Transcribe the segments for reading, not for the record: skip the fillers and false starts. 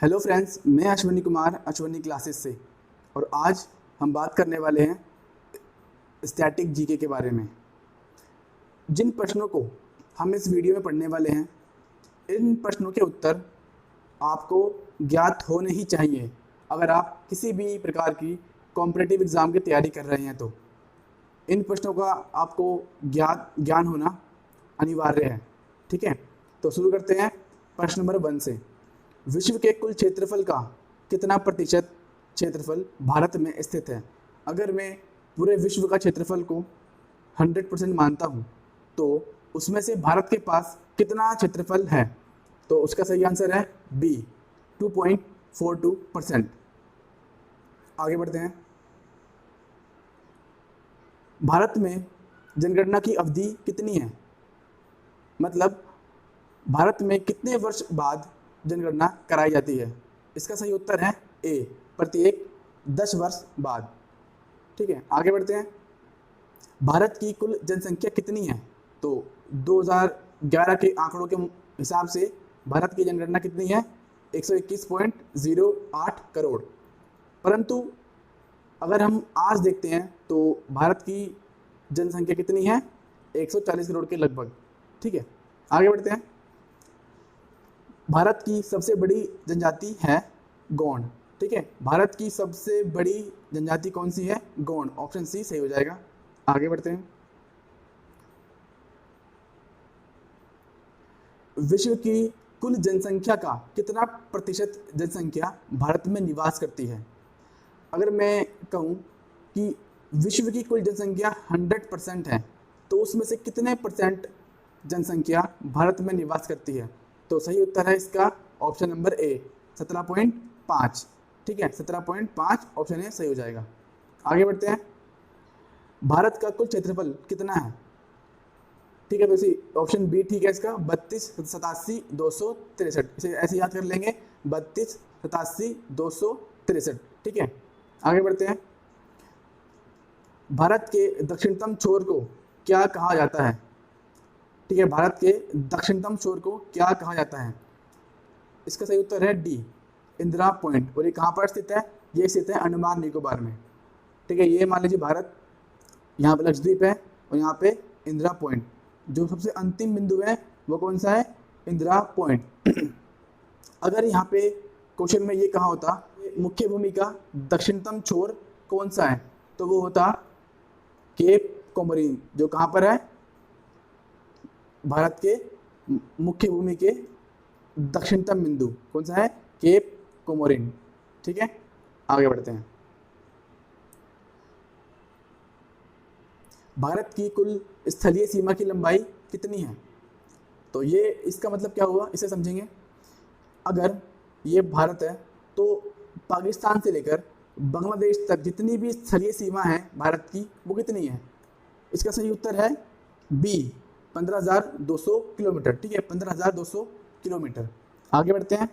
Hello friends, मैं Ashwani Kumar Ashwani classes से। और आज हम बात करने वाले हैं स्टैटिक जीके के बारे में। जिन प्रश्नों को हम इस वीडियो में पढ़ने वाले हैं, इन प्रश्नों के उत्तर आपको ज्ञात होने ही चाहिए अगर आप किसी भी प्रकार की कॉम्पिटिटिव एग्ज़ाम की तैयारी कर रहे हैं। तो इन प्रश्नों का आपको ज्ञान होना अनिवार्य है। ठीक है, तो शुरू करते हैं प्रश्न नंबर 1 से। विश्व के कुल क्षेत्रफल का कितना प्रतिशत क्षेत्रफल भारत में स्थित है? अगर मैं पूरे विश्व का क्षेत्रफल को 100% मानता हूँ तो उसमें से भारत के पास कितना क्षेत्रफल है? तो उसका सही आंसर है बी, 2.42%। आगे बढ़ते हैं। भारत में जनगणना की अवधि कितनी है? मतलब भारत में कितने वर्ष बाद जनगणना कराई जाती है? इसका सही उत्तर है ए, प्रत्येक 10 वर्ष बाद। ठीक है, आगे बढ़ते हैं। भारत की कुल जनसंख्या कितनी है? तो 2011 के आंकड़ों के हिसाब से भारत की जनगणना कितनी है? 121.08 करोड़। परंतु अगर हम आज देखते हैं तो भारत की जनसंख्या कितनी है? 140 करोड़ के लगभग। ठीक है, आगे बढ़ते हैं। भारत की सबसे बड़ी जनजाति है गोंड। ठीक है, भारत की सबसे बड़ी जनजाति कौन सी है? गोंड। ऑप्शन सी सही हो जाएगा। आगे बढ़ते हैं। विश्व की कुल जनसंख्या का कितना प्रतिशत जनसंख्या भारत में निवास करती है? अगर मैं कहूँ कि विश्व की कुल जनसंख्या 100% है तो उसमें से कितने परसेंट जनसंख्या भारत में निवास करती है? तो सही उत्तर है इसका ऑप्शन नंबर ए, 17.5। ठीक है, 17.5 ऑप्शन ए सही हो जाएगा। आगे बढ़ते हैं। भारत का कुल क्षेत्रफल कितना है? ठीक है, तो इसी ऑप्शन बी ठीक है इसका, 32, 87, 263। इसे ऐसे याद कर लेंगे, 32, 87, 263। ठीक है, आगे बढ़ते हैं। भारत के दक्षिणतम छोर को क्या कहा जाता है? ठीक है, भारत के दक्षिणतम छोर को क्या कहा जाता है? इसका सही उत्तर है डी, इंदिरा पॉइंट। और ये कहाँ पर स्थित है? ये स्थित है अंडमान निकोबार में। ठीक है, ये मान लीजिए भारत, यहाँ पे लक्षद्वीप है और यहाँ पे इंदिरा पॉइंट। जो सबसे अंतिम बिंदु है वो कौन सा है? इंदिरा पॉइंट। अगर यहाँ पे क्वेश्चन में ये कहा होता मुख्य भूमि का दक्षिणतम छोर कौन सा है, तो वो होता केप कोमोरिन। जो कहाँ पर है? भारत के मुख्य भूमि के दक्षिणतम बिंदु कौन सा है? केप कोमोरिन। ठीक है, आगे बढ़ते हैं। भारत की कुल स्थलीय सीमा की लंबाई कितनी है? तो ये इसका मतलब क्या हुआ, इसे समझेंगे। अगर ये भारत है तो पाकिस्तान से लेकर बांग्लादेश तक जितनी भी स्थलीय सीमा है भारत की, वो कितनी है? इसका सही उत्तर है बी, 15,200 किलोमीटर। ठीक है, 15,200 किलोमीटर। आगे बढ़ते हैं।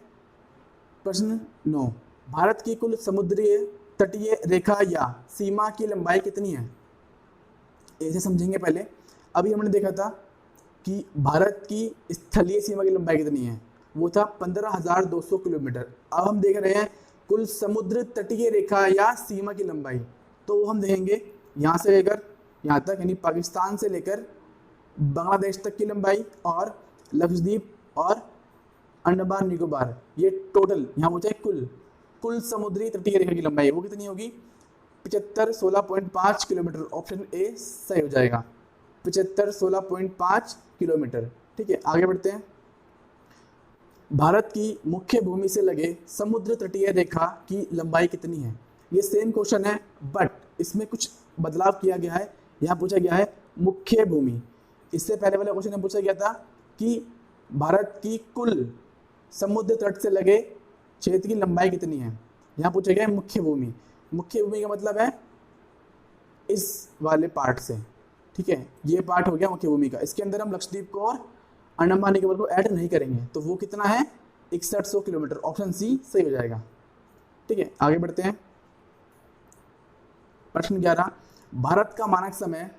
प्रश्न 9, भारत की कुल समुद्रीय तटीय रेखा या सीमा की लंबाई कितनी है? इसे समझेंगे पहले। अभी हमने देखा था कि भारत की स्थलीय सीमा की लंबाई कितनी है, वो था 15,200 किलोमीटर। अब हम देख रहे हैं कुल समुद्र तटीय रेखा या सीमा की लंबाई। तो हम देखेंगे यहाँ से लेकर यहाँ तक, यानी पाकिस्तान से लेकर बांग्लादेश तक की लंबाई और लक्षद्वीप और अंडमान निकोबार, ये टोटल यहाँ पूछा है कुल समुद्री तटीय रेखा की लंबाई वो कितनी होगी? 7516.5 किलोमीटर। ऑप्शन ए सही हो जाएगा, 7516.5 किलोमीटर। ठीक है, आगे बढ़ते हैं। भारत की मुख्य भूमि से लगे समुद्र तटीय रेखा की लंबाई कितनी है? ये सेम क्वेश्चन है बट इसमें कुछ बदलाव किया गया है। यहाँ पूछा गया है मुख्य भूमि। इससे पहले वाले क्वेश्चन में पूछा गया था कि भारत की कुल समुद्र तट से लगे क्षेत्र की लंबाई कितनी है। यहाँ पूछा गया है मुख्य भूमि। मुख्य भूमि का मतलब है इस वाले पार्ट से। ठीक है, ये पार्ट हो गया मुख्य भूमि का। इसके अंदर हम लक्षद्वीप को और अंडमान निकोबार को ऐड नहीं करेंगे, तो वो कितना है? 6100 किलोमीटर। ऑप्शन सी सही हो जाएगा। ठीक है, आगे बढ़ते हैं। प्रश्न 11, भारत का मानक समय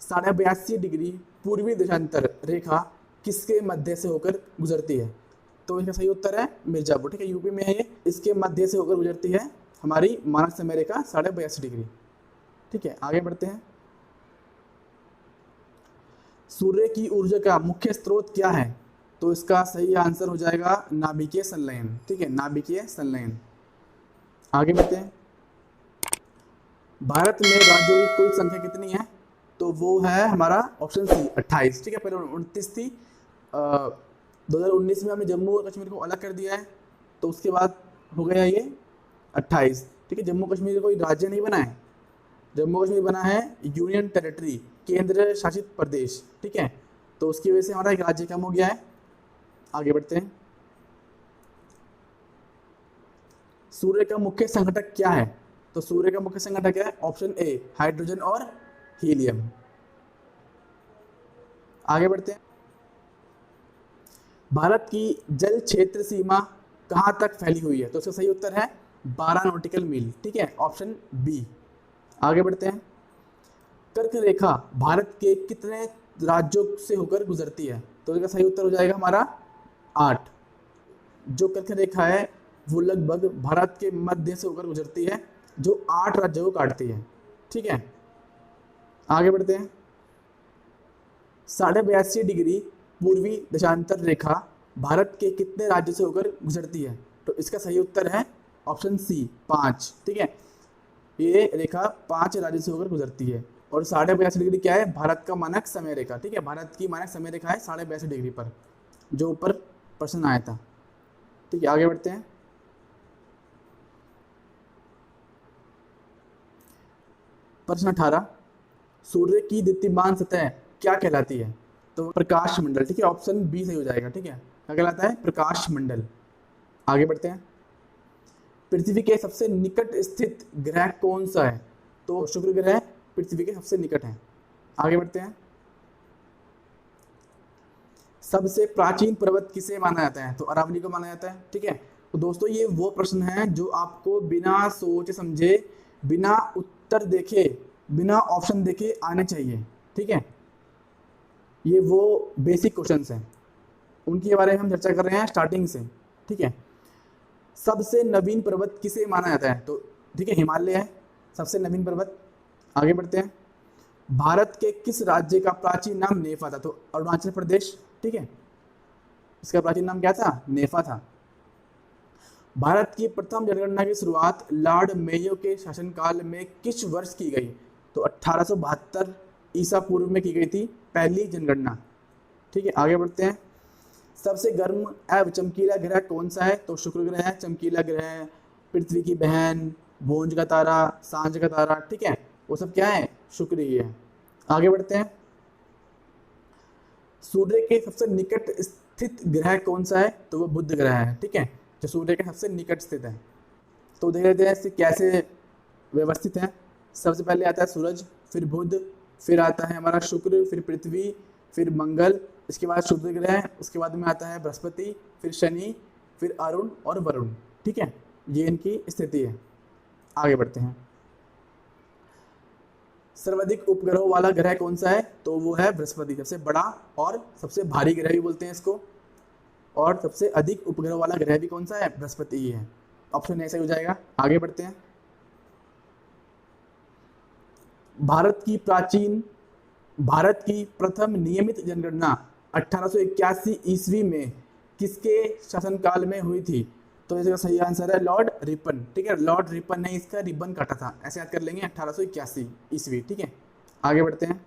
82.5 डिग्री पूर्वी देशांतर रेखा किसके मध्य से होकर गुजरती है? तो इसका सही उत्तर है मिर्जापुर। ठीक है, यूपी में है ये। इसके मध्य से होकर गुजरती है हमारी मानक समय रेखा 82.5 डिग्री। ठीक है, आगे बढ़ते हैं। सूर्य की ऊर्जा का मुख्य स्रोत क्या है? तो इसका सही आंसर हो जाएगा नाभिकीय संलयन। ठीक है, नाभिकीय संलयन। आगे बढ़ते हैं। भारत में राज्यों की कुल संख्या कितनी है? तो वो है हमारा ऑप्शन सी 28। ठीक है, पहले 29 थी। 2019 में हमने जम्मू और कश्मीर को अलग कर दिया है, तो उसके बाद हो गया ये 28। ठीक है, जम्मू कश्मीर कोई राज्य नहीं बना है, जम्मू कश्मीर बना है यूनियन टेरिटरी, केंद्र शासित प्रदेश। ठीक है, तो उसकी वजह से हमारा एक राज्य कम हो गया है। आगे बढ़ते हैं। सूर्य का मुख्य संघटक क्या है? तो सूर्य का मुख्य संघटक है ऑप्शन ए हाइड्रोजन और हीलियम। आगे बढ़ते हैं। भारत की जल क्षेत्र सीमा कहां तक फैली हुई है? तो इसका सही उत्तर है 12 नॉटिकल मील। ठीक है, ऑप्शन बी। आगे बढ़ते हैं। कर्क रेखा भारत के कितने राज्यों से होकर गुजरती है? तो इसका सही उत्तर हो जाएगा हमारा 8। जो कर्क रेखा है वो लगभग भारत के मध्य से होकर गुजरती है, जो 8 राज्यों को काटती है। ठीक है, आगे बढ़ते हैं। 82.5 डिग्री पूर्वी देशांतर रेखा भारत के कितने राज्यों से होकर गुजरती है? तो इसका सही उत्तर है ऑप्शन सी 5। ठीक है, ये रेखा 5 राज्यों से होकर गुजरती है। और 82.5 डिग्री क्या है? भारत का मानक समय रेखा। ठीक है, भारत की मानक समय रेखा है 82.5 डिग्री पर, जो ऊपर प्रश्न आया था। ठीक है, आगे बढ़ते हैं। प्रश्न 18, सूर्य की दीप्तिमान सतह क्या कहलाती है? तो प्रकाश मंडल। ठीक है, ऑप्शन बी सही हो जाएगा। ठीक है, क्या कहलाता है? प्रकाश मंडल। आगे बढ़ते हैं। पृथ्वी के सबसे निकट स्थित ग्रह कौन सा है? तो शुक्र ग्रह पृथ्वी के सबसे निकट है। आगे बढ़ते हैं। सबसे प्राचीन पर्वत किसे माना जाता है? तो अरावली को माना जाता है। ठीक है, तो दोस्तों ये वो प्रश्न है जो आपको बिना सोचे समझे, बिना उत्तर देखे, बिना ऑप्शन देखे आने चाहिए। ठीक है, ये वो बेसिक क्वेश्चंस हैं, उनके बारे में हम चर्चा कर रहे हैं स्टार्टिंग से। ठीक है, सबसे नवीन पर्वत किसे माना जाता है? तो ठीक है, हिमालय है सबसे नवीन पर्वत। आगे बढ़ते हैं। भारत के किस राज्य का प्राचीन नाम नेफा था? तो अरुणाचल प्रदेश। ठीक है, इसका प्राचीन नाम क्या था? नेफा था। भारत की प्रथम जनगणना की शुरुआत लॉर्ड मेयो के शासनकाल में किस वर्ष की गई? तो 1872 ईसा पूर्व में की गई थी पहली जनगणना। ठीक है, आगे बढ़ते हैं। सबसे गर्म एवं चमकीला ग्रह कौन सा है? तो शुक्र ग्रह है चमकीला ग्रह, पृथ्वी की बहन, भोंज का तारा, सांझ का तारा। ठीक है, वो सब क्या है? शुक्र ही है। आगे बढ़ते हैं। सूर्य के सबसे निकट स्थित ग्रह कौन सा है? तो वो बुध ग्रह है। ठीक है, जो सूर्य के सबसे निकट स्थित है। तो देख लेते हैं इससे कैसे व्यवस्थित है। सबसे पहले आता है सूरज, फिर बुध, फिर आता है हमारा शुक्र, फिर पृथ्वी, फिर मंगल, इसके बाद शुक्र ग्रह, उसके बाद में आता है बृहस्पति, फिर शनि, फिर अरुण और वरुण। ठीक है, ये इनकी स्थिति है। आगे बढ़ते हैं। सर्वाधिक उपग्रहों वाला ग्रह कौन सा है? तो वो है बृहस्पति, सबसे बड़ा और सबसे भारी ग्रह भी बोलते हैं इसको। और सबसे अधिक उपग्रह वाला ग्रह भी कौन सा है? बृहस्पति ही है। ऑप्शन ऐसा हो जाएगा। आगे बढ़ते हैं। भारत की प्रथम नियमित जनगणना 1881 ईस्वी में किसके शासनकाल में हुई थी? तो इसका सही आंसर है लॉर्ड रिपन। ठीक है, लॉर्ड रिपन ने इसका रिबन काटा था, ऐसे याद कर लेंगे 1881 ईस्वी। ठीक है, आगे बढ़ते हैं।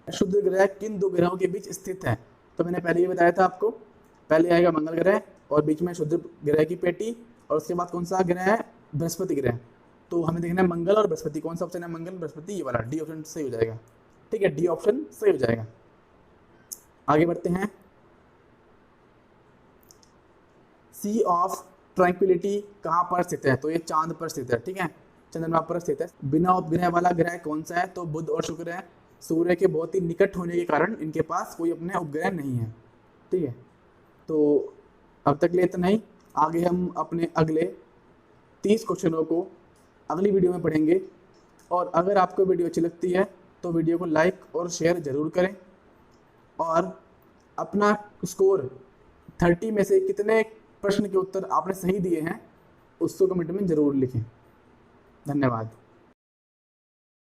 शुद्ध ग्रह किन दो ग्रहों के बीच स्थित है? तो मैंने पहले ही बताया था आपको, पहले आएगा मंगल ग्रह और बीच में शुद्ध ग्रह की पेटी, और उसके बाद कौन सा ग्रह है? बृहस्पति ग्रह। तो हमें देखना है मंगल और बृहस्पति, कौन सा ऑप्शन है? मंगल बृहस्पति, ये वाला डी ऑप्शन सही हो जाएगा। ठीक है, डी ऑप्शन सही हो जाएगा। आगे बढ़ते हैं। सी ऑफ ट्रैंक्विलिटी कहाँ पर स्थित है? तो ये चांद पर स्थित है। ठीक है, चंद्रमा पर स्थित है। बिना उपग्रह वाला ग्रह कौन सा है? तो बुध और शुक्र है। सूर्य के बहुत ही निकट होने के कारण इनके पास कोई अपने उपग्रह नहीं है। ठीक है, तो अब तक लिए इतना ही। आगे हम अपने अगले 30 क्वेश्चनों को अगली वीडियो में पढ़ेंगे। और अगर आपको वीडियो अच्छी लगती है तो वीडियो को लाइक और शेयर ज़रूर करें, और अपना स्कोर 30 में से कितने प्रश्न के उत्तर आपने सही दिए हैं उसको कमेंट में ज़रूर लिखें। धन्यवाद।